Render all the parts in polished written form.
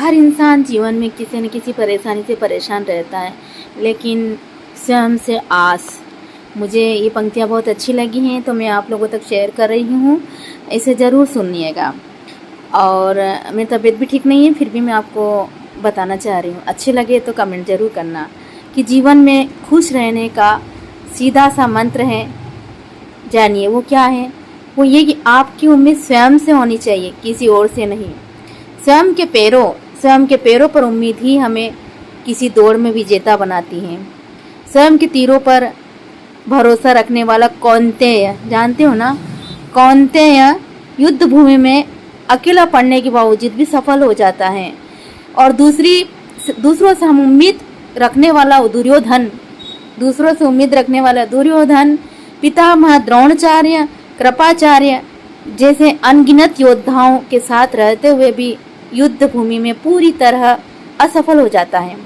हर इंसान जीवन में किसी न किसी परेशानी से परेशान रहता है, लेकिन स्वयं से आस। मुझे ये पंक्तियाँ बहुत अच्छी लगी हैं तो मैं आप लोगों तक शेयर कर रही हूँ, इसे ज़रूर सुनिएगा। और मेरी तबीयत भी ठीक नहीं है, फिर भी मैं आपको बताना चाह रही हूँ। अच्छे लगे तो कमेंट ज़रूर करना कि जीवन में खुश रहने का सीधा सा मंत्र है, जानिए वो क्या है। वो ये कि आपकी उम्मीद स्वयं से होनी चाहिए, किसी और से नहीं। स्वयं के पैरों पर उम्मीद ही हमें किसी दौड़ में विजेता बनाती है। स्वयं के तीरों पर भरोसा रखने वाला कौन्तेय, जानते हो ना, कौन्तेय युद्ध भूमि में अकेला पड़ने के बावजूद भी सफल हो जाता है। और दूसरों से उम्मीद रखने वाला दुर्योधन, पितामह द्रोणाचार्य, कृपाचार्य जैसे अनगिनत योद्धाओं के साथ रहते हुए भी युद्ध भूमि में पूरी तरह असफल हो जाता है।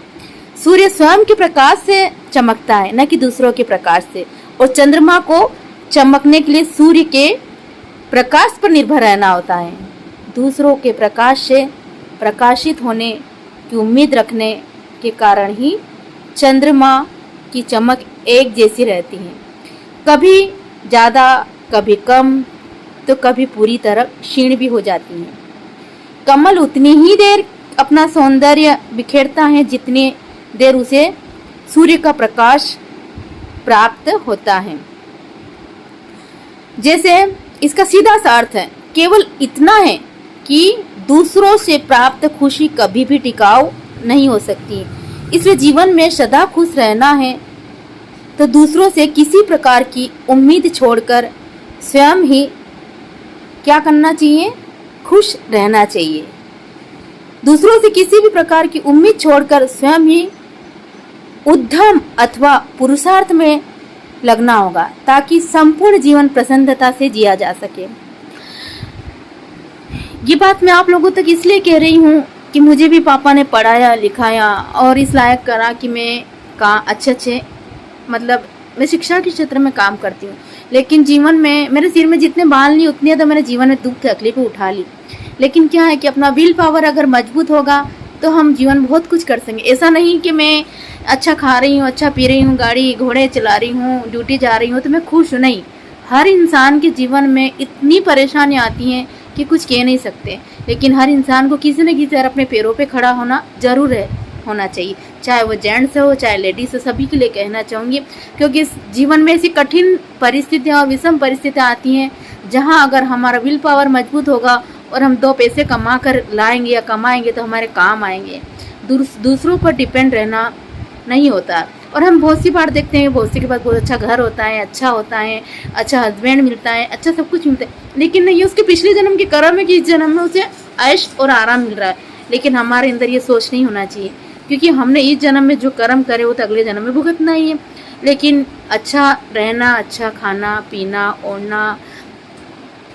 सूर्य स्वयं के प्रकाश से चमकता है, न कि दूसरों के प्रकाश से। और चंद्रमा को चमकने के लिए सूर्य के प्रकाश पर निर्भर रहना होता है। दूसरों के प्रकाश से प्रकाशित होने की उम्मीद रखने के कारण ही चंद्रमा की चमक एक जैसी रहती है, कभी ज़्यादा कभी कम, तो कभी पूरी तरह क्षीण भी हो जाती है। कमल उतनी ही देर अपना सौंदर्य बिखेरता है जितनी देर उसे सूर्य का प्रकाश प्राप्त होता है। जैसे इसका सीधा सा अर्थ है, केवल इतना है कि दूसरों से प्राप्त खुशी कभी भी टिकाऊ नहीं हो सकती। इसलिए जीवन में सदा खुश रहना है तो दूसरों से किसी प्रकार की उम्मीद छोड़कर स्वयं ही क्या करना चाहिए, खुश रहना चाहिए। दूसरों से किसी भी प्रकार की उम्मीद छोड़कर स्वयं ही उद्यम अथवा पुरुषार्थ में लगना होगा, ताकि संपूर्ण जीवन प्रसन्नता से जिया जा सके। ये बात मैं आप लोगों तक इसलिए कह रही हूँ कि मुझे भी पापा ने पढ़ाया लिखाया और इस लायक करा कि मैं अच्छे मैं शिक्षा के क्षेत्र में काम करती हूँ। लेकिन जीवन में मेरे सिर में जितने बाल नहीं उतने तो मैंने जीवन में दुख तकलीफें उठा ली। लेकिन क्या है कि अपना विल पावर अगर मजबूत होगा तो हम जीवन में बहुत कुछ कर सकेंगे। ऐसा नहीं कि मैं अच्छा खा रही हूँ, अच्छा पी रही हूँ, गाड़ी घोड़े चला रही हूँ, ड्यूटी जा रही हूँ तो मैं खुश हूँ, नहीं। हर इंसान के जीवन में इतनी परेशानियाँ आती हैं कि कुछ कह नहीं सकते। लेकिन हर इंसान को किसी न किसी तरह अपने पैरों पे खड़ा होना जरूर होना चाहिए, चाहे वो जेंट्स हो चाहे लेडीज हो, सभी के लिए कहना चाहूँगी। क्योंकि इस जीवन में ऐसी कठिन परिस्थितियाँ और विषम परिस्थितियाँ आती हैं जहाँ अगर हमारा विल पावर मजबूत होगा और हम दो पैसे कमा कर लाएंगे या कमाएंगे तो हमारे काम आएंगे। दूसरों पर डिपेंड रहना नहीं होता। और हम बहुत सी बार देखते हैं, बहुत सी के पास बहुत अच्छा घर होता है, अच्छा हस्बैंड मिलता है, अच्छा सब कुछ मिलता है, लेकिन नहीं, उसके पिछले जन्म के कर्म है कि इस जन्म में उसे ऐश और आराम मिल रहा है। लेकिन हमारे अंदर ये सोच नहीं होना चाहिए, क्योंकि हमने इस जन्म में जो कर्म करे वो तो अगले जन्म में भुगतना ही है। लेकिन अच्छा रहना, अच्छा खाना पीना, ओढ़ना,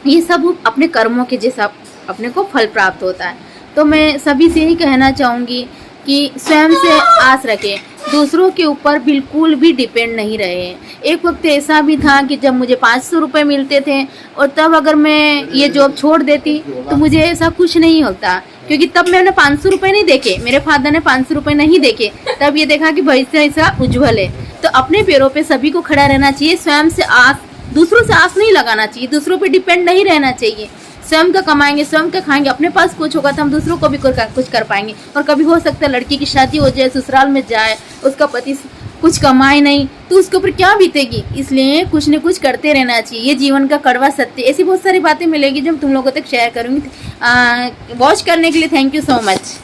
ये सब अपने कर्मों के जैसा अपने को फल प्राप्त होता है। तो मैं सभी से यही कहना चाहूँगी कि स्वयं से आस रखें, दूसरों के ऊपर बिल्कुल भी डिपेंड नहीं रहे। एक वक्त ऐसा भी था कि जब मुझे 500 रुपये मिलते थे और तब अगर मैं ये जॉब छोड़ देती तो मुझे ऐसा कुछ नहीं होता, क्योंकि तब मैंने 500 रुपये नहीं देखे, मेरे फादर ने 500 रुपये नहीं देखे, तब ये देखा कि भविष्य ऐसा उज्जवल है। तो अपने पैरों पे सभी को खड़ा रहना चाहिए, स्वयं से आस, दूसरों से आस नहीं लगाना चाहिए, दूसरों पे डिपेंड नहीं रहना चाहिए। स्वयं का कमाएंगे, स्वयं का खाएंगे, अपने पास कुछ होगा तो हम दूसरों को भी कुछ कर पाएंगे। और कभी हो सकता है लड़की की शादी हो जाए, ससुराल में जाए, उसका पति कुछ कमाए नहीं तो उसके ऊपर क्या बीतेगी। इसलिए कुछ न कुछ करते रहना चाहिए, ये जीवन का कड़वा सत्य। ऐसी बहुत सारी बातें मिलेगी जो तुम लोगों तक शेयर करूँगी। वॉच करने के लिए थैंक यू सो मच।